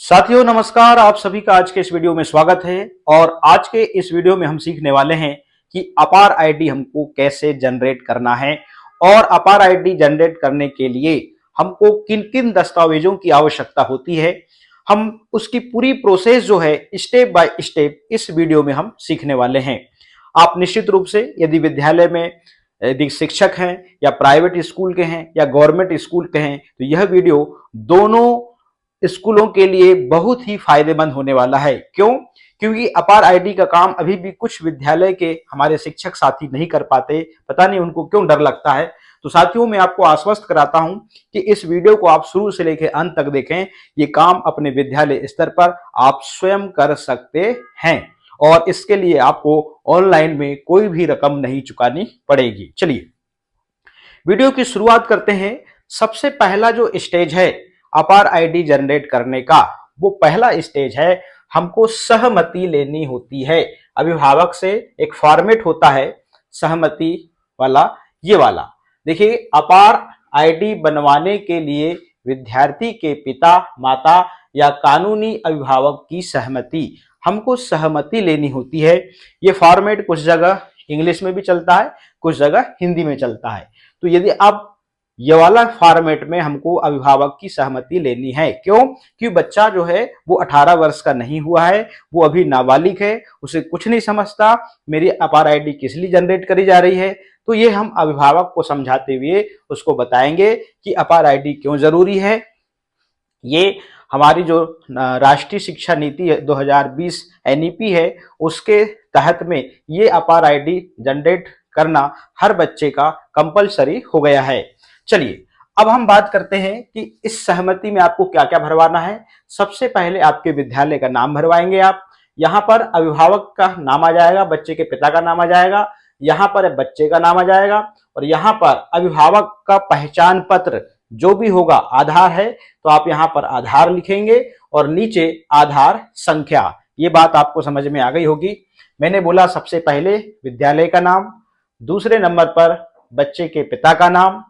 साथियों नमस्कार। आप सभी का आज के इस वीडियो में स्वागत है। और आज के इस वीडियो में हम सीखने वाले हैं कि अपार आईडी हमको कैसे जनरेट करना है और अपार आईडी जनरेट करने के लिए हमको किन किन दस्तावेजों की आवश्यकता होती है। हम उसकी पूरी प्रोसेस जो है स्टेप बाय स्टेप इस वीडियो में हम सीखने वाले हैं। आप निश्चित रूप से यदि विद्यालय में यदि शिक्षक हैं या प्राइवेट स्कूल के हैं या गवर्नमेंट स्कूल के हैं तो यह वीडियो दोनों स्कूलों के लिए बहुत ही फायदेमंद होने वाला है। क्यों? क्योंकि अपार आईडी का काम अभी भी कुछ विद्यालय के हमारे शिक्षक साथी नहीं कर पाते। पता नहीं उनको क्यों डर लगता है। तो साथियों मैं आपको आश्वस्त कराता हूं कि इस वीडियो को आप शुरू से लेकर अंत तक देखें। ये काम अपने विद्यालय स्तर पर आप स्वयं कर सकते हैं और इसके लिए आपको ऑनलाइन में कोई भी रकम नहीं चुकानी पड़ेगी। चलिए वीडियो की शुरुआत करते हैं। सबसे पहला जो स्टेज है अपार आईडी जनरेट करने का, वो पहला स्टेज है, हमको सहमति लेनी होती है। अभिभावक से एक फॉर्मेट होता है सहमति वाला, ये वाला देखिए। अपार आईडी बनवाने के लिए विद्यार्थी के पिता माता या कानूनी अभिभावक की सहमति, हमको सहमति लेनी होती है। ये फॉर्मेट कुछ जगह इंग्लिश में भी चलता है, कुछ जगह हिंदी में चलता है। तो यदि आप ये वाला फॉर्मेट में हमको अभिभावक की सहमति लेनी है। क्यों? क्योंकि बच्चा जो है वो 18 वर्ष का नहीं हुआ है, वो अभी नाबालिग है, उसे कुछ नहीं समझता मेरी अपार आईडी किस लिए जनरेट करी जा रही है। तो ये हम अभिभावक को समझाते हुए उसको बताएंगे कि अपार आईडी क्यों जरूरी है। ये हमारी जो राष्ट्रीय शिक्षा नीति 2020 एनईपी है उसके तहत में ये अपार आईडी जनरेट करना हर बच्चे का कंपलसरी हो गया है। चलिए अब हम बात करते हैं कि इस सहमति में आपको क्या क्या भरवाना है। सबसे पहले आपके विद्यालय का नाम भरवाएंगे आप। यहाँ पर अभिभावक का नाम आ जाएगा, बच्चे के पिता का नाम आ जाएगा, यहाँ पर बच्चे का नाम आ जाएगा और यहाँ पर अभिभावक का पहचान पत्र जो भी होगा, आधार है तो आप यहाँ पर आधार लिखेंगे और नीचे आधार संख्या। ये बात आपको समझ में आ गई होगी। मैंने बोला सबसे पहले विद्यालय का नाम, दूसरे नंबर पर बच्चे के पिता का नाम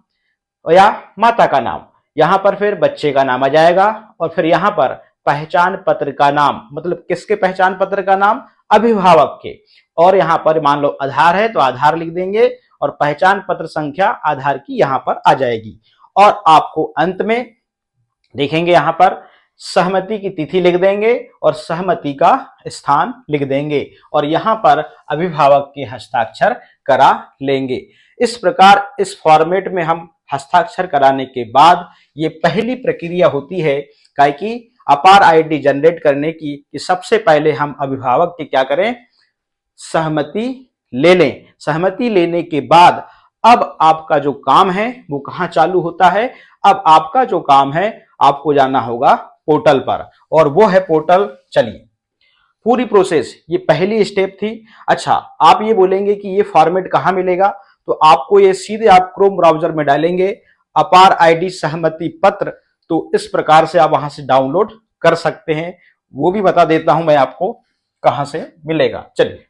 या माता का नाम, यहां पर फिर बच्चे का नाम आ जाएगा और फिर यहां पर पहचान पत्र का नाम, मतलब किसके पहचान पत्र का नाम? अभिभावक के। और यहां पर मान लो आधार है तो आधार लिख देंगे और पहचान पत्र संख्या आधार की यहां पर आ जाएगी। और आपको अंत में देखेंगे यहां पर सहमति की तिथि लिख देंगे और सहमति का स्थान लिख देंगे और यहां पर अभिभावक के हस्ताक्षर करा लेंगे। इस प्रकार इस फॉर्मेट में हम हस्ताक्षर कराने के बाद ये पहली प्रक्रिया होती है कि अपार आईडी जनरेट करने की, कि सबसे पहले हम अभिभावक के क्या करें? सहमति ले लें। सहमति लेने के बाद अब आपका जो काम है वो कहां चालू होता है? अब आपका जो काम है आपको जाना होगा पोर्टल पर और वो है पोर्टल। चलिए पूरी प्रोसेस, ये पहली स्टेप थी। अच्छा आप ये बोलेंगे कि ये फॉर्मेट कहां मिलेगा? तो आपको ये सीधे आप क्रोम ब्राउजर में डालेंगे अपार आईडी सहमति पत्र, तो इस प्रकार से आप वहां से डाउनलोड कर सकते हैं। वो भी बता देता हूं मैं आपको कहां से मिलेगा। चलिए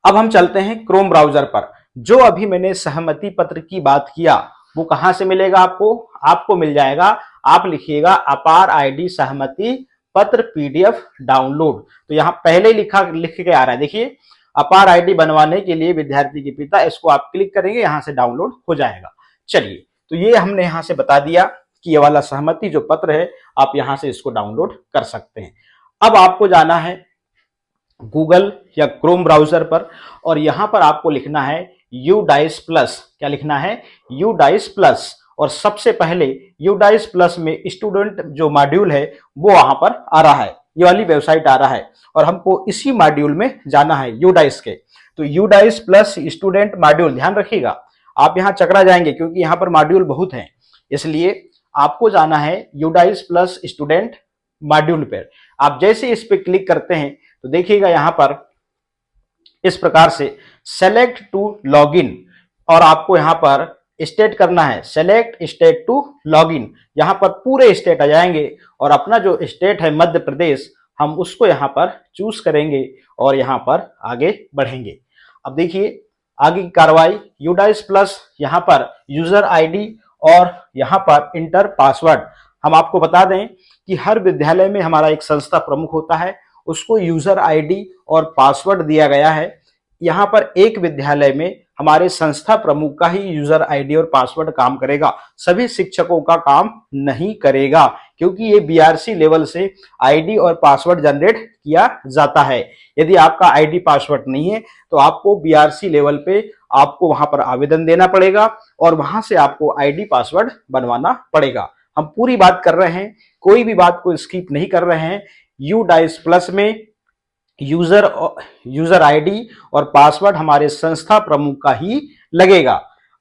अब हम चलते हैं क्रोम ब्राउजर पर। जो अभी मैंने सहमति पत्र की बात किया वो कहां से मिलेगा आपको? आपको मिल जाएगा, आप लिखिएगा अपार आईडी सहमति पत्र पीडीएफ डाउनलोड। तो यहां पहले लिख के आ रहा है, देखिए अपार आईडी बनवाने के लिए विद्यार्थी के पिता, इसको आप क्लिक करेंगे यहां से डाउनलोड हो जाएगा। चलिए तो ये हमने यहां से बता दिया कि ये वाला सहमति जो पत्र है आप यहां से इसको डाउनलोड कर सकते हैं। अब आपको जाना है गूगल या क्रोम ब्राउजर पर और यहां पर आपको लिखना है यूडाइस प्लस। क्या लिखना है? UDISE plus. और सबसे पहले यूडाइस प्लस में स्टूडेंट जो मॉड्यूल है वो वहां पर आ रहा है, ये वाली वेबसाइट आ रहा है और हमको इसी मॉड्यूल में जाना है यूडाइस के। तो यूडाइस प्लस स्टूडेंट मॉड्यूल, ध्यान रखिएगा आप यहाँ चकरा जाएंगे क्योंकि यहाँ पर मॉड्यूल बहुत हैं, इसलिए आपको जाना है यूडाइस प्लस स्टूडेंट मॉड्यूल पर। आप जैसे इस पे क्लिक करते हैं तो देखिएगा यहाँ पर इस प्रकार से सेलेक्ट टू लॉगिन और आपको यहाँ पर स्टेट करना है, सेलेक्ट स्टेट टू लॉगिन। यहाँ पर पूरे स्टेट आ जाएंगे और अपना जो स्टेट है मध्य प्रदेश, हम उसको यहाँ पर चूज करेंगे और यहाँ पर आगे बढ़ेंगे। अब देखिए आगे की कार्रवाई, यूडाइस प्लस यहाँ पर यूजर आईडी और यहाँ पर इंटर पासवर्ड हम आपको बता दें कि हर विद्यालय में हमारा एक संस्था प्रमुख होता है, उसको यूजर आईडी और पासवर्ड दिया गया है। यहाँ पर एक विद्यालय में हमारे संस्था प्रमुख का ही यूजर आईडी और पासवर्ड काम करेगा, सभी शिक्षकों का काम नहीं करेगा, क्योंकि ये बीआरसी लेवल से आईडी और पासवर्ड जनरेट किया जाता है। यदि आपका आईडी पासवर्ड नहीं है तो आपको बीआरसी लेवल पे आपको वहां पर आवेदन देना पड़ेगा और वहां से आपको आईडी पासवर्ड बनवाना पड़ेगा। हम पूरी बात कर रहे हैं, कोई भी बात को स्किप नहीं कर रहे हैं। यूडाइस प्लस में यूजर आईडी और पासवर्ड हमारे संस्था प्रमुख का ही लगेगा।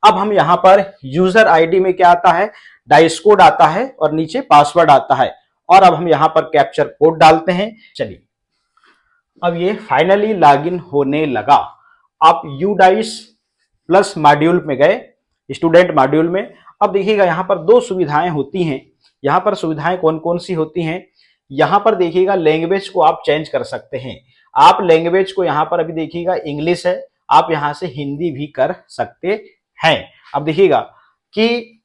अब हम यहां पर यूजर आईडी में क्या आता है, डाइस कोड आता है और नीचे पासवर्ड आता है, और अब हम यहां पर कैप्चर कोड डालते हैं। चलिए, अब ये फाइनली लॉगिन होने लगा। आप यूडाइस प्लस मॉड्यूल में गए, स्टूडेंट मॉड्यूल में। अब देखिएगा यहां पर दो सुविधाएं होती हैं। यहां पर सुविधाएं कौन कौन सी होती हैं, यहां पर देखिएगा लैंग्वेज को आप चेंज कर सकते हैं। आप लैंग्वेज को यहां पर अभी देखिएगा इंग्लिश है, आप यहां से हिंदी भी कर सकते हैं। अब देखिएगा कि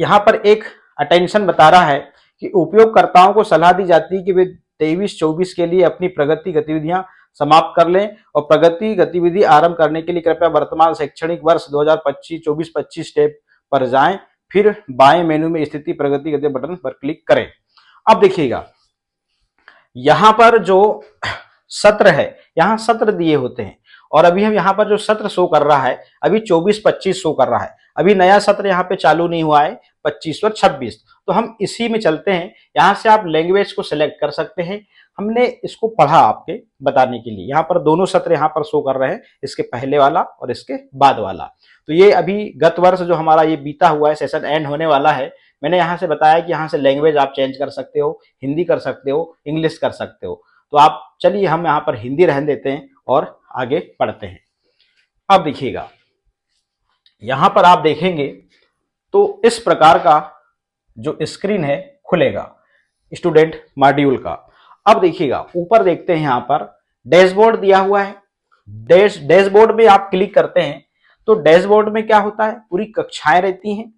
यहां पर एक अटेंशन बता रहा है कि उपयोगकर्ताओं को सलाह दी जाती है कि वे 23-24 के लिए अपनी प्रगति गतिविधियां समाप्त कर लें और प्रगति गतिविधि आरंभ करने के लिए कृपया वर्तमान शैक्षणिक वर्ष 2024-25 टैब पर जाएं, फिर बाएं मेनू में स्थिति प्रगति गति बटन पर क्लिक करें। अब देखिएगा यहां पर जो सत्र है, यहां सत्र दिए होते हैं, और अभी हम यहां पर जो सत्र शो कर रहा है अभी 24-25 शो कर रहा है। अभी नया सत्र यहां पे चालू नहीं हुआ है 25 और 26, तो हम इसी में चलते हैं। यहां से आप लैंग्वेज को सिलेक्ट कर सकते हैं। हमने इसको पढ़ा आपके बताने के लिए, यहां पर दोनों सत्र यहां पर शो कर रहे हैं, इसके पहले वाला और इसके बाद वाला। तो ये अभी गत वर्ष जो हमारा ये बीता हुआ है, सेशन एंड होने वाला है। मैंने यहां से बताया कि यहां से लैंग्वेज आप चेंज कर सकते हो, हिंदी कर सकते हो, इंग्लिश कर सकते हो। तो आप चलिए हम यहां पर हिंदी रहने देते हैं और आगे पढ़ते हैं। अब देखिएगा यहां पर आप देखेंगे तो इस प्रकार का जो स्क्रीन है खुलेगा स्टूडेंट मॉड्यूल का। अब देखिएगा ऊपर देखते हैं, यहां पर डैशबोर्ड दिया हुआ है। डैशबोर्ड में आप क्लिक करते हैं तो डैशबोर्ड में क्या होता है, पूरी कक्षाएं रहती हैं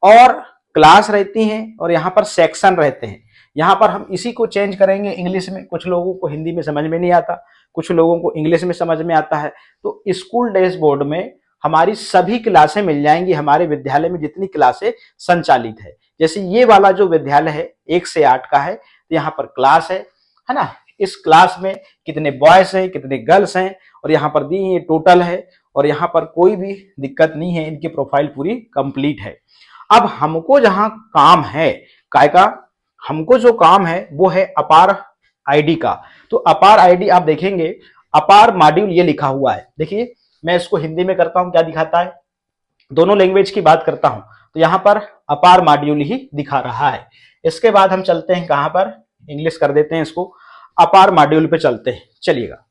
और क्लास रहती हैं और यहाँ पर सेक्शन रहते हैं। यहाँ पर हम इसी को चेंज करेंगे इंग्लिश में। कुछ लोगों को हिंदी में समझ में नहीं आता, कुछ लोगों को इंग्लिश में समझ में आता है। तो स्कूल डैशबोर्ड में हमारी सभी क्लासें मिल जाएंगी, हमारे विद्यालय में जितनी क्लासें संचालित है। जैसे ये वाला जो विद्यालय है 1 से 8 का है, तो यहाँ पर क्लास है ना। इस क्लास में कितने बॉयज हैं, कितने गर्ल्स हैं, और यहाँ पर दी ये टोटल है, और यहाँ पर कोई भी दिक्कत नहीं है, इनकी प्रोफाइल पूरी कंप्लीट है। अब हमको जहां काम है काय का, हमको जो काम है वो है अपार आईडी का। तो अपार आईडी आप देखेंगे, अपार मॉड्यूल ये लिखा हुआ है। देखिए मैं इसको हिंदी में करता हूं, क्या दिखाता है, दोनों लैंग्वेज की बात करता हूं तो यहां पर अपार मॉड्यूल ही दिखा रहा है। इसके बाद हम चलते हैं कहां पर, इंग्लिश कर देते हैं इसको, अपार मॉड्यूल पे चलते हैं। चलिएगा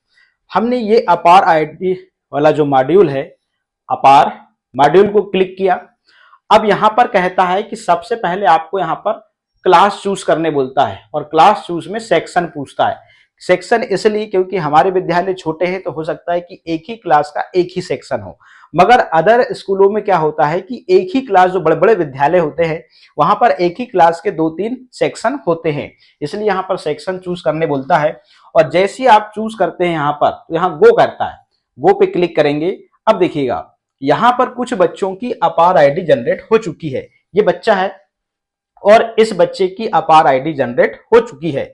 हमने ये अपार आईडी वाला जो मॉड्यूल है, अपार मॉड्यूल को क्लिक किया। अब यहां पर कहता है कि सबसे पहले आपको यहां पर क्लास चूज करने बोलता है, और क्लास चूज में सेक्शन पूछता है। सेक्शन इसलिए क्योंकि हमारे विद्यालय छोटे हैं, तो हो सकता है कि एक ही क्लास का एक ही सेक्शन हो, मगर अदर स्कूलों में क्या होता है कि एक ही क्लास, जो बड़े बड़े विद्यालय होते हैं वहां पर एक ही क्लास के 2-3 सेक्शन होते हैं, इसलिए यहाँ पर सेक्शन चूज करने बोलता है। और जैसे ही आप चूज करते हैं यहाँ पर, तो यहाँ गो करता है, गो पे क्लिक करेंगे। अब देखिएगा यहां पर कुछ बच्चों की अपार आईडी जनरेट हो चुकी है। ये बच्चा है और इस बच्चे की अपार आईडी जनरेट हो चुकी है।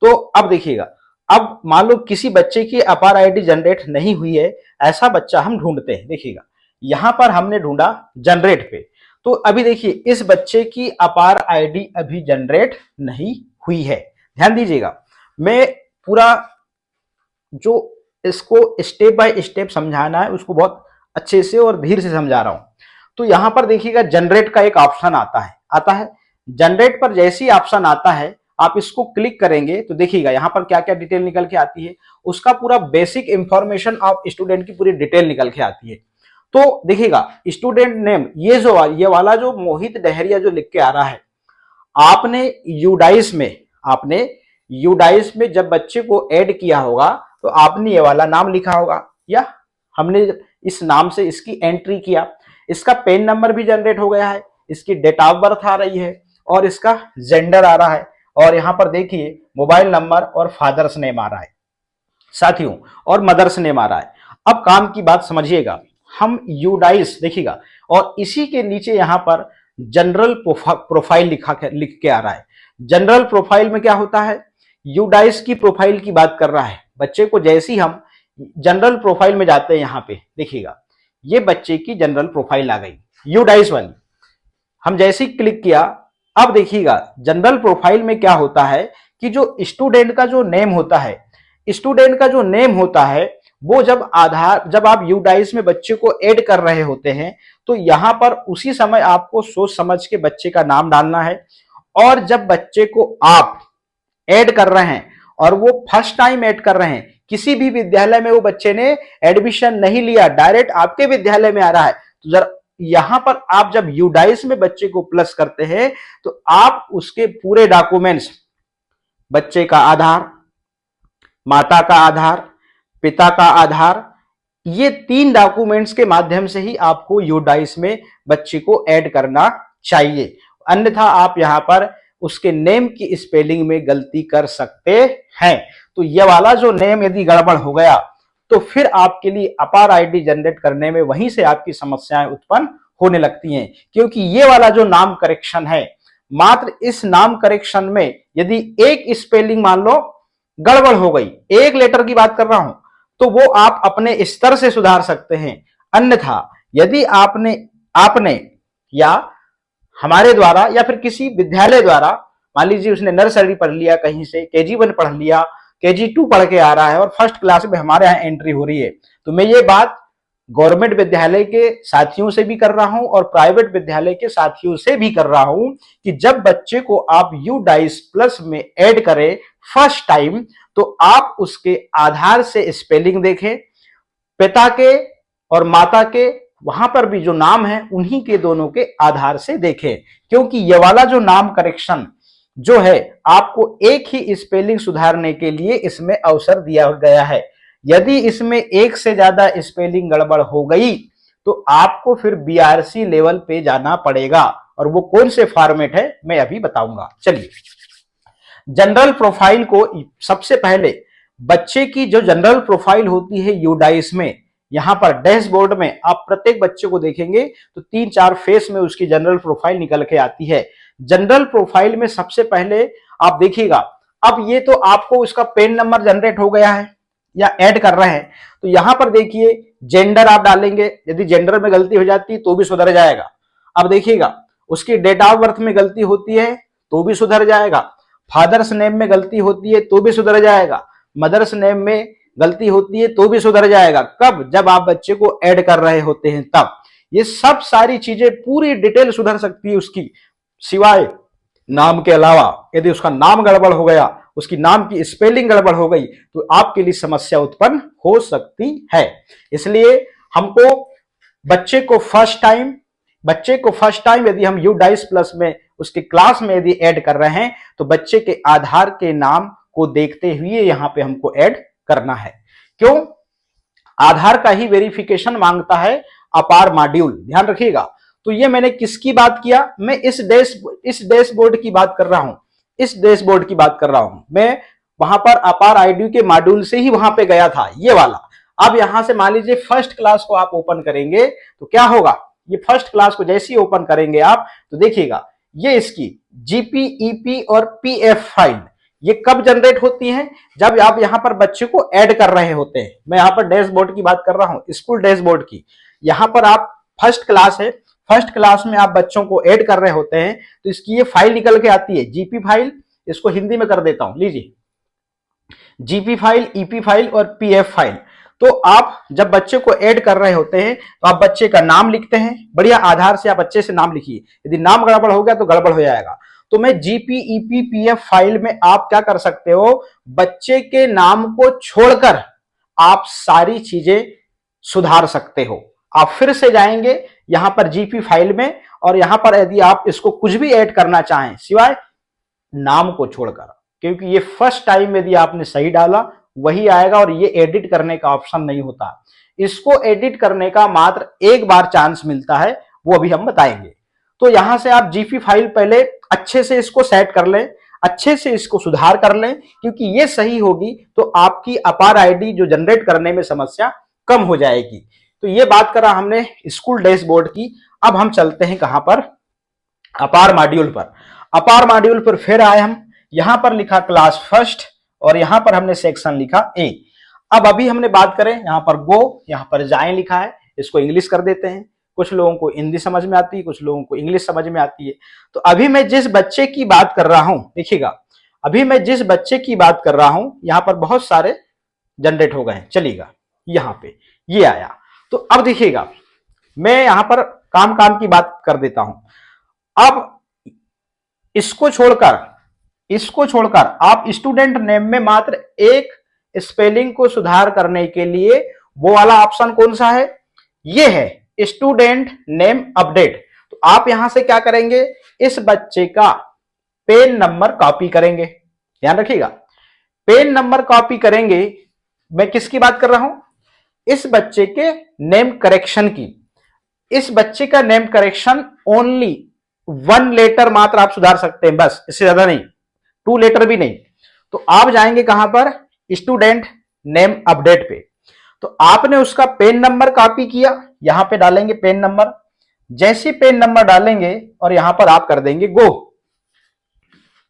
तो अब देखिएगा, अब मान लो किसी बच्चे की अपार आईडी जनरेट नहीं हुई है, ऐसा बच्चा हम ढूंढते हैं। देखिएगा यहां पर हमने ढूंढा जनरेट पे, तो अभी देखिए इस बच्चे की अपार आईडी अभी जनरेट नहीं हुई है। ध्यान दीजिएगा, मैं पूरा जो इसको स्टेप बाय स्टेप समझाना है उसको बहुत अच्छे से और धीरे से समझा रहा हूं। तो यहां पर देखिएगा जनरेट का एक ऑप्शन आता है। जनरेट पर जैसे ही ऑप्शन आता है आप इसको क्लिक करेंगे तो देखिएगा यहां पर क्या क्या डिटेल निकल के आती है, उसका पूरा बेसिक इंफॉर्मेशन ऑफ स्टूडेंट की पूरी डिटेल निकल के आती है। तो देखिएगा स्टूडेंट नेम, ये वाला जो मोहित डहरिया जो लिख के आ रहा है, आपने यूडाइस में जब बच्चे को ऐड किया होगा तो आपने ये वाला नाम लिखा होगा, या हमने इस नाम से इसकी एंट्री किया। इसका पेन नंबर भी जनरेट हो गया है, इसकी डेट ऑफ बर्थ आ रही है, और इसका जेंडर आ रहा है, और यहां पर देखिए मोबाइल नंबर और फादर्स नेम आ रहा है साथियों, और मदर्स नेम आ रहा है। अब काम की बात समझिएगा, हम यूडाइस देखिएगा, और इसी के नीचे यहां पर जनरल प्रोफाइल लिख के आ रहा है। जनरल प्रोफाइल में क्या होता है, यूडाइस की प्रोफाइल की बात कर रहा है। बच्चे को जैसे ही हम जनरल प्रोफाइल में जाते हैं, यहां पे देखिएगा ये बच्चे की जनरल प्रोफाइल आ गई यूडाइस वाली। हम जैसे ही क्लिक किया, अब देखिएगा जनरल प्रोफाइल में क्या होता है कि जो स्टूडेंट का जो नेम होता है, स्टूडेंट का जो नेम होता है वो जब आप यूडाइस में बच्चे को ऐड कर रहे होते हैं, तो यहां पर उसी समय आपको सोच समझ के बच्चे का नाम डालना है। और जब बच्चे को आप ऐड कर रहे हैं और वो फर्स्ट टाइम ऐड कर रहे हैं, किसी भी विद्यालय में वो बच्चे ने एडमिशन नहीं लिया, डायरेक्ट आपके विद्यालय में आ रहा है, तो जरा यहां पर आप जब यूडाइस में बच्चे को प्लस करते हैं तो आप उसके पूरे डॉक्यूमेंट्स, बच्चे का आधार, माता का आधार, पिता का आधार, ये 3 डॉक्यूमेंट्स के माध्यम से ही आपको यूडाइस में बच्चे को ऐड करना चाहिए। अन्यथा आप यहां पर उसके नेम की स्पेलिंग में गलती कर सकते हैं। तो ये वाला जो नेम यदि गड़बड़ हो गया तो फिर आपके लिए अपार आईडी जनरेट करने में वहीं से आपकी समस्याएं उत्पन्न होने लगती हैं, क्योंकि ये वाला जो नाम करेक्शन है, मात्र इस नाम करेक्शन में यदि एक स्पेलिंग मान लो गड़बड़ हो गई, एक लेटर की बात कर रहा हूं, तो वो आप अपने स्तर से सुधार सकते हैं। अन्यथा यदि आपने या हमारे द्वारा या फिर किसी विद्यालय द्वारा, मान लीजिए उसने नर्सरी पढ़ लिया, कहीं से KG1 पढ़ लिया, KG2 पढ़ के आ रहा है और फर्स्ट क्लास में हमारे यहाँ एंट्री हो रही है, तो मैं ये बात गवर्नमेंट विद्यालय के साथियों से भी कर रहा हूं और प्राइवेट विद्यालय के साथियों से भी कर रहा हूं कि जब बच्चे को आप यूडाइस प्लस में ऐड करें फर्स्ट टाइम, तो आप उसके आधार से स्पेलिंग देखें, पिता के और माता के वहां पर भी जो नाम है उन्हीं के दोनों के आधार से देखें, क्योंकि ये वाला जो नाम करेक्शन जो है आपको एक ही स्पेलिंग सुधारने के लिए इसमें अवसर दिया गया है। यदि इसमें एक से ज्यादा स्पेलिंग गड़बड़ हो गई तो आपको फिर BRC लेवल पे जाना पड़ेगा, और वो कौन से फॉर्मेट है मैं अभी बताऊंगा। चलिए, जनरल प्रोफाइल को सबसे पहले बच्चे की जो जनरल प्रोफाइल होती है यूडाइस में, यहां पर डैशबोर्ड में आप प्रत्येक बच्चे को देखेंगे तो 3-4 फेस में उसकी जनरल प्रोफाइल निकल के आती है। जनरल प्रोफाइल में सबसे पहले आप देखिएगा, अब ये तो आपको उसका पेन नंबर जनरेट हो गया है या ऐड कर रहे हैं, तो यहां पर देखिए जेंडर आप डालेंगे, यदि जेंडर में गलती हो जाती है तो भी सुधर जाएगा। अब देखिएगा उसकी डेट ऑफ बर्थ में गलती होती है तो भी सुधर जाएगा, फादर्स नेम में गलती होती है तो भी सुधर जाएगा, मदर्स नेम में गलती होती है तो भी सुधर जाएगा। कब? जब आप बच्चे को ऐड कर रहे होते हैं तब ये सब सारी चीजें पूरी डिटेल सुधर सकती है उसकी, सिवाय नाम के अलावा यदि उसका नाम गड़बड़ हो गया, उसकी नाम की स्पेलिंग गड़बड़ हो गई, तो आपके लिए समस्या उत्पन्न हो सकती है। इसलिए हमको बच्चे को फर्स्ट टाइम यदि हम यूडाइस प्लस में उसके क्लास में यदि ऐड कर रहे हैं तो बच्चे के आधार के नाम को देखते हुए यहां पे हमको ऐड करना है। क्यों? आधार का ही वेरिफिकेशन मांगता है अपार मॉड्यूल, ध्यान रखिएगा। तो ये मैंने किसकी बात किया? मैं इस डैशबोर्ड की बात कर रहा हूं, मैं वहां पर अपार आईडी के मॉड्यूल से ही वहां पे गया था, ये वाला। अब यहां से मान लीजिए फर्स्ट क्लास को आप ओपन करेंगे तो क्या होगा, ये फर्स्ट क्लास को जैसे ही ओपन करेंगे आप तो देखिएगा ये इसकी GP, EP और PF फाइल ये कब जनरेट होती है? जब आप यहां पर बच्चे को ऐड कर रहे होते हैं। मैं यहां पर डैशबोर्ड की बात कर रहा हूं, स्कूल डैशबोर्ड की। यहां पर आप फर्स्ट क्लास है, फर्स्ट क्लास में आप बच्चों को ऐड कर रहे होते हैं तो इसकी ये फाइल निकल के आती है, GP फाइल। इसको हिंदी में कर देता हूं, लीजिए, GP फाइल, EP फाइल और PF फाइल। तो आप जब बच्चे को ऐड कर रहे होते हैं तो आप बच्चे का नाम लिखते हैं, बढ़िया आधार से आप अच्छे से नाम लिखिए, यदि नाम गड़बड़ हो गया तो गड़बड़ हो जाएगा। तो मैं GP, EP, PF फाइल में आप क्या कर सकते हो, बच्चे के नाम को छोड़कर आप सारी चीजें सुधार सकते हो। आप फिर से जाएंगे यहां पर GP फाइल में, और यहां पर यदि आप इसको कुछ भी ऐड करना चाहें सिवाय नाम को छोड़कर, क्योंकि ये फर्स्ट टाइम यदि आपने सही डाला वही आएगा और ये एडिट करने का ऑप्शन नहीं होता। इसको एडिट करने का मात्र एक बार चांस मिलता है, वो अभी हम बताएंगे। तो यहां से आप जीपी फाइल पहले अच्छे से इसको सेट कर लें, अच्छे से इसको सुधार कर लें, क्योंकि ये सही होगी तो आपकी अपार आईडी जो जनरेट करने में समस्या कम हो जाएगी। तो ये बात करा हमने स्कूल डैशबोर्ड की। अब हम चलते हैं कहां पर, अपार मॉड्यूल पर। अपार मॉड्यूल पर फिर आए हम, यहां पर लिखा क्लास फर्स्ट और यहां पर हमने सेक्शन लिखा ए। अब अभी हमने बात करें, यहां पर गो, यहां पर जाएं लिखा है, इसको इंग्लिश कर देते हैं। कुछ लोगों को हिंदी समझ में आती है, कुछ लोगों को इंग्लिश समझ में आती है। तो अभी मैं जिस बच्चे की बात कर रहा हूं, देखिएगा, अभी मैं जिस बच्चे की बात कर रहा हूं, यहां पर बहुत सारे जनरेट हो गए हैं, चलिएगा यहां पे ये आया। तो अब देखिएगा, मैं यहां पर काम काम की बात कर देता हूं। अब इसको छोड़कर आप स्टूडेंट नेम में मात्र एक स्पेलिंग को सुधार करने के लिए वो वाला ऑप्शन कौन सा है, ये है स्टूडेंट नेम अपडेट। तो आप यहां से क्या करेंगे, इस बच्चे का पेन नंबर कॉपी करेंगे, ध्यान रखिएगा, पेन नंबर कॉपी करेंगे। मैं किसकी बात कर रहा हूं, इस बच्चे के नेम करेक्शन की। इस बच्चे का नेम करेक्शन ओनली 1 लेटर मात्र आप सुधार सकते हैं, बस, इससे ज्यादा नहीं, 2 लेटर भी नहीं। तो आप जाएंगे कहां पर, स्टूडेंट नेम अपडेट पे। तो आपने उसका पेन नंबर कॉपी किया, यहां पे डालेंगे पेन नंबर। जैसे पेन नंबर डालेंगे और यहां पर आप कर देंगे गो,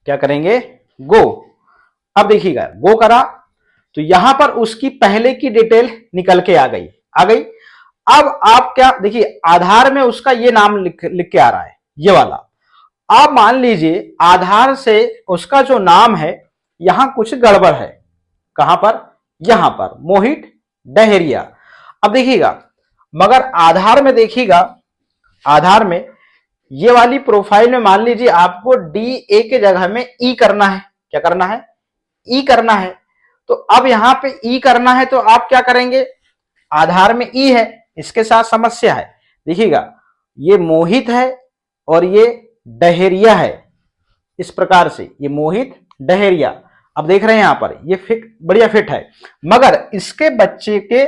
क्या करेंगे, गो। अब देखिएगा, गो करा तो यहां पर उसकी पहले की डिटेल निकल के आ गई। अब आप क्या देखिए, आधार में उसका ये नाम लिख के आ रहा है, ये वाला। आप मान लीजिए आधार से उसका जो नाम है यहां कुछ गड़बड़ है, कहां पर, यहां पर मोहित डहेरिया। अब देखिएगा, मगर आधार में देखिएगा, आधार में ये वाली प्रोफाइल में मान लीजिए आपको डी ए के जगह में ई करना है, क्या करना है, ई करना है। तो अब यहां पे ई करना है तो आप क्या करेंगे, आधार में ई है, इसके साथ समस्या है। देखिएगा, ये मोहित है और ये डहेरिया है, इस प्रकार से ये मोहित डहेरिया। अब देख रहे हैं यहां पर ये फिट, बढ़िया फिट है, मगर इसके बच्चे के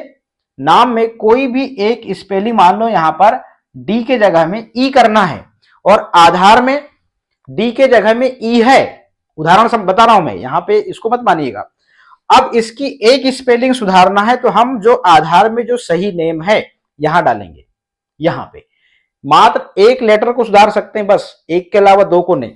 नाम में कोई भी एक स्पेलिंग मान लो यहां पर डी के जगह में ई करना है और आधार में डी के जगह में ई है। उदाहरण बता रहा हूं मैं, यहां पे इसको मत मानिएगा। अब इसकी एक स्पेलिंग सुधारना है तो हम जो आधार में जो सही नेम है यहां डालेंगे, यहां पे मात्र एक लेटर को सुधार सकते हैं, बस, एक के अलावा 2 को नहीं।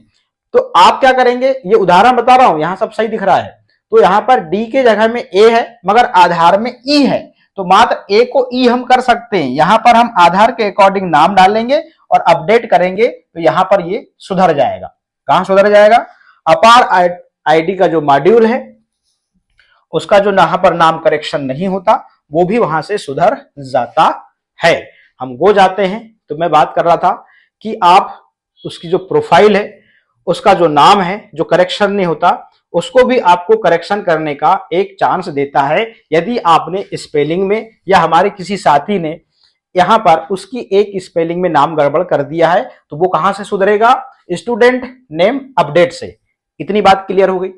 तो आप क्या करेंगे, ये उदाहरण बता रहा हूं, यहां सब सही दिख रहा है। तो यहां पर डी के जगह में ए है मगर आधार में ई है, तो मात्र ए को ई हम कर सकते हैं। यहां पर हम आधार के अकॉर्डिंग नाम डालेंगे और अपडेट करेंगे तो यहां पर ये सुधर जाएगा। कहां सुधर जाएगा, अपार आईडी का जो मॉड्यूल है उसका जो यहां पर नाम करेक्शन नहीं होता वो भी वहां से सुधर जाता है। हम गो जाते हैं, तो मैं बात कर रहा था कि आप उसकी जो प्रोफाइल है उसका जो नाम है जो करेक्शन नहीं होता उसको भी आपको करेक्शन करने का एक चांस देता है। यदि आपने स्पेलिंग में या हमारे किसी साथी ने यहां पर उसकी एक स्पेलिंग में नाम गड़बड़ कर दिया है तो वो कहां से सुधरेगा, स्टूडेंट नेम अपडेट से। इतनी बात क्लियर हो गई।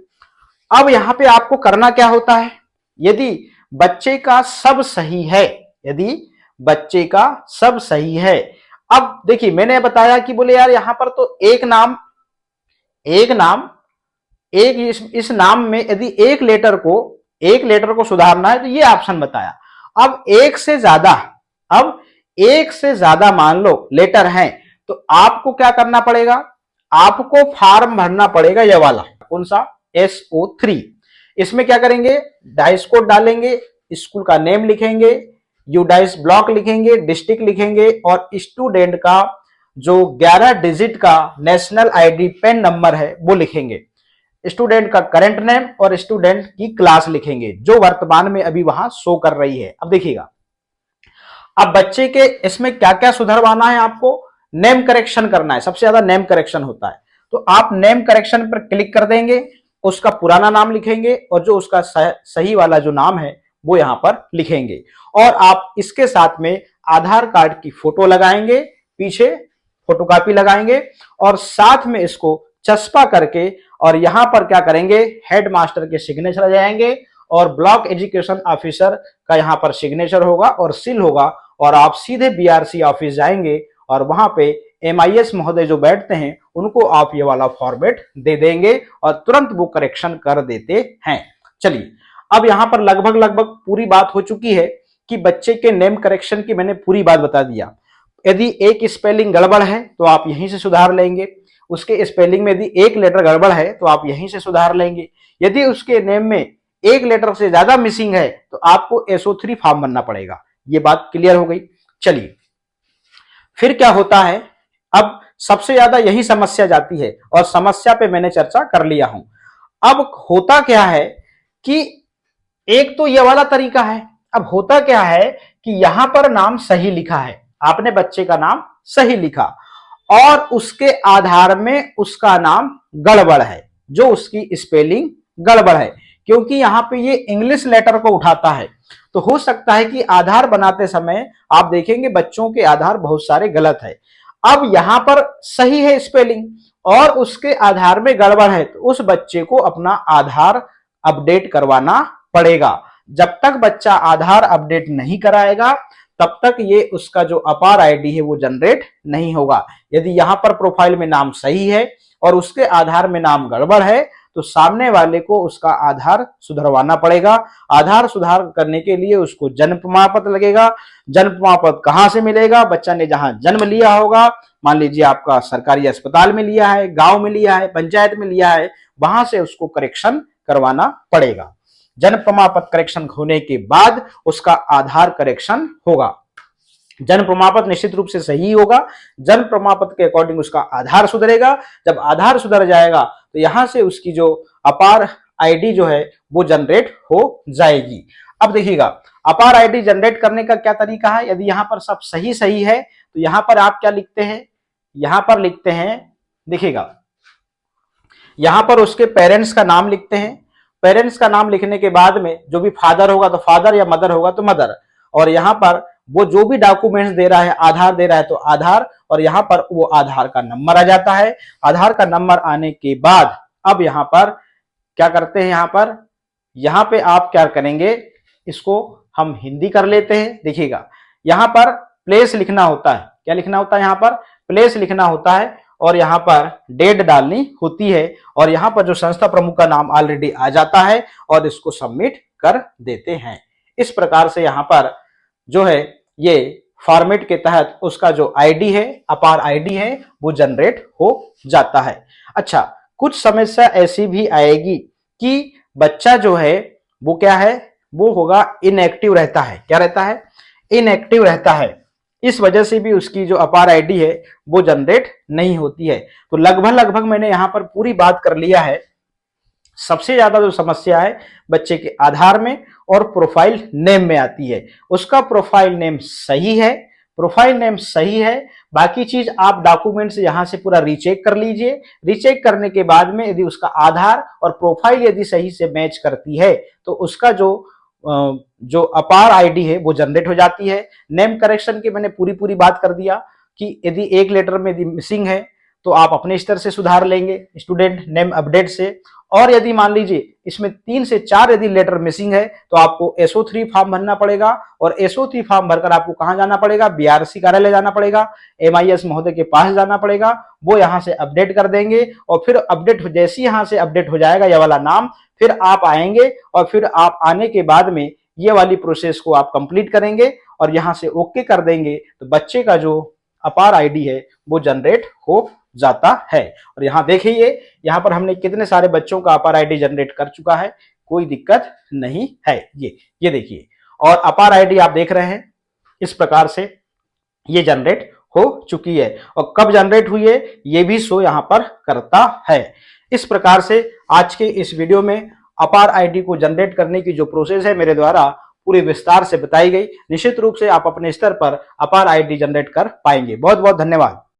अब यहां पे आपको करना क्या होता है, यदि बच्चे का सब सही है, यदि बच्चे का सब सही है। अब देखिए, मैंने बताया कि बोले यार यहां पर तो एक नाम इस नाम में यदि एक लेटर को सुधारना है तो ये ऑप्शन बताया। अब एक से ज्यादा मान लो लेटर हैं तो आपको क्या करना पड़ेगा, आपको फॉर्म भरना पड़ेगा, ये वाला कौन सा, SO3। इसमें क्या करेंगे, डाइस कोड डालेंगे, स्कूल का नेम लिखेंगे, यूडाइस ब्लॉक लिखेंगे, डिस्ट्रिक्ट लिखेंगे और स्टूडेंट का जो 11 डिजिट का नेशनल आईडी पेन नंबर है वो लिखेंगे, स्टूडेंट का करंट नेम और स्टूडेंट की क्लास लिखेंगे जो वर्तमान में अभी वहां शो कर रही है। अब देखिएगा, अब बच्चे के इसमें क्या क्या सुधरवाना है, आपको नेम करेक्शन करना है, सबसे ज्यादा नेम करेक्शन होता है। तो आप नेम करेक्शन पर क्लिक कर देंगे, उसका पुराना नाम लिखेंगे और जो उसका सही वाला जो नाम है वो यहां पर लिखेंगे और आप इसके साथ में आधार कार्ड की फोटो लगाएंगे, पीछे फोटोकॉपी लगाएंगे और साथ में इसको चस्पा करके और यहां पर क्या करेंगे, हेडमास्टर के सिग्नेचर जाएंगे और ब्लॉक एजुकेशन ऑफिसर का यहां पर सिग्नेचर होगा और सील होगा और आप सीधे BRC ऑफिस जाएंगे और वहां पे MIS महोदय जो बैठते हैं उनको आप ये वाला फॉर्मेट दे देंगे और तुरंत वो करेक्शन कर देते हैं। चलिए, अब यहां पर लगभग पूरी बात हो चुकी है कि बच्चे के नेम करेक्शन की मैंने पूरी बात बता दिया। यदि एक स्पेलिंग गड़बड़ है तो आप यहीं से सुधार लेंगे, उसके स्पेलिंग में यदि एक लेटर गड़बड़ है तो आप यहीं से सुधार लेंगे, यदि उसके नेम में एक लेटर से ज्यादा मिसिंग है तो आपको SO3 फॉर्म भरना पड़ेगा। ये बात क्लियर हो गई। चलिए, फिर क्या होता है, अब सबसे ज्यादा यही समस्या जाती है और समस्या पे मैंने चर्चा कर लिया हूं। अब होता क्या है कि एक तो यह वाला तरीका है, अब होता क्या है कि यहां पर नाम सही लिखा है, आपने बच्चे का नाम सही लिखा और उसके आधार में उसका नाम गड़बड़ है, जो उसकी स्पेलिंग गड़बड़ है, क्योंकि यहां पे ये इंग्लिश लेटर को उठाता है। तो हो सकता है कि आधार बनाते समय आप देखेंगे बच्चों के आधार बहुत सारे गलत है। अब यहां पर सही है स्पेलिंग और उसके आधार में गड़बड़ है, तो उस बच्चे को अपना आधार अपडेट करवाना पड़ेगा। जब तक बच्चा आधार अपडेट नहीं कराएगा तब तक ये उसका जो अपार आईडी है वो जनरेट नहीं होगा। यदि यहां पर प्रोफाइल में नाम सही है और उसके आधार में नाम गड़बड़ है तो सामने वाले को उसका आधार सुधरवाना पड़ेगा। आधार सुधार करने के लिए उसको जन्म प्रमाण पत्र लगेगा। जन्म प्रमाण पत्र कहां से मिलेगा, बच्चा ने जहां जन्म लिया होगा, मान लीजिए आपका सरकारी अस्पताल में लिया है, गांव में लिया है, पंचायत में लिया है, वहां से उसको करेक्शन करवाना पड़ेगा। जन्म प्रमाण पत्र करेक्शन होने के बाद उसका आधार करेक्शन होगा। जन्म प्रमाण पत्र निश्चित रूप से सही होगा, जन्म प्रमाण पत्र के अकॉर्डिंग उसका आधार सुधरेगा। जब आधार सुधर जाएगा तो यहां से उसकी जो अपार आईडी जो है वो जनरेट हो जाएगी। अब देखिएगा, अपार आईडी जनरेट करने का क्या तरीका है। यदि यहां पर सब सही है तो यहां पर आप क्या लिखते हैं, यहां पर लिखते हैं, देखिएगा यहां पर उसके पेरेंट्स का नाम लिखते हैं। पेरेंट्स का नाम लिखने के बाद में जो भी फादर होगा तो फादर या मदर होगा तो मदर, और यहां पर वो जो भी डॉक्यूमेंट्स दे रहा है, आधार दे रहा है तो आधार, और यहां पर वो आधार का नंबर आ जाता है। आधार का नंबर आने के बाद अब यहां पर क्या करते हैं, यहां पे आप क्या करेंगे, इसको हम हिंदी कर लेते हैं। देखिएगा, यहां पर प्लेस लिखना होता है, क्या लिखना होता है, यहां पर प्लेस लिखना होता है और यहां पर डेट डालनी होती है और यहां पर जो संस्था प्रमुख का नाम ऑलरेडी आ जाता है और इसको सबमिट कर देते हैं। इस प्रकार से यहां पर जो है ये फॉर्मेट के तहत उसका जो आईडी है, अपार आईडी है, वो जनरेट हो जाता है। अच्छा, कुछ समस्या ऐसी भी आएगी कि बच्चा जो है वो क्या है, वो होगा इनएक्टिव रहता है। क्या रहता है, इनएक्टिव रहता है। इस वजह से भी उसकी जो अपार आईडी है वो जनरेट नहीं होती है। तो लगभग मैंने यहां पर पूरी बात कर लिया है। सबसे ज्यादा जो समस्या है बच्चे के आधार में और प्रोफाइल नेम में आती है। उसका प्रोफाइल नेम सही है, प्रोफाइल नेम सही है, बाकी चीज आप डॉक्यूमेंट से यहां से पूरा रीचेक कर लीजिए। रीचेक करने के बाद में यदि उसका आधार और प्रोफाइल यदि सही से मैच करती है तो उसका जो अपार आईडी है वो जनरेट हो जाती है। नेम करेक्शन की मैंने पूरी बात कर दिया कि यदि एक लेटर में यदि मिसिंग है तो आप अपने स्तर से सुधार लेंगे स्टूडेंट नेम अपडेट से, और यदि मान लीजिए इसमें 3 से 4 यदि लेटर मिसिंग है तो आपको SO3 फॉर्म भरना पड़ेगा और SO3 फॉर्म भरकर आपको कहां जाना पड़ेगा, BRC कार्यालय जाना पड़ेगा, MIS महोदय के पास जाना पड़ेगा। वो यहां से अपडेट कर देंगे और फिर अपडेट जैसे यहां से अपडेट हो जाएगा ये वाला नाम, फिर आप आएंगे और फिर आप आने के बाद में ये वाली प्रोसेस को आप कंप्लीट करेंगे और यहां से ओके कर देंगे तो बच्चे का जो अपार आईडी है वो जनरेट हो जाता है। और यहां देखिए, यहां पर हमने कितने सारे बच्चों का अपार आईडी जनरेट कर चुका है, कोई दिक्कत नहीं है। ये देखिए, और अपार आईडी आप देख रहे हैं इस प्रकार से ये जनरेट हो चुकी है और कब जनरेट हुई है ये भी शो यहां पर करता है। इस प्रकार से आज के इस वीडियो में अपार आईडी को जनरेट करने की जो प्रोसेस है मेरे द्वारा पूरे विस्तार से बताई गई। निश्चित रूप से आप अपने स्तर पर अपार आईडी जनरेट कर पाएंगे। बहुत बहुत धन्यवाद।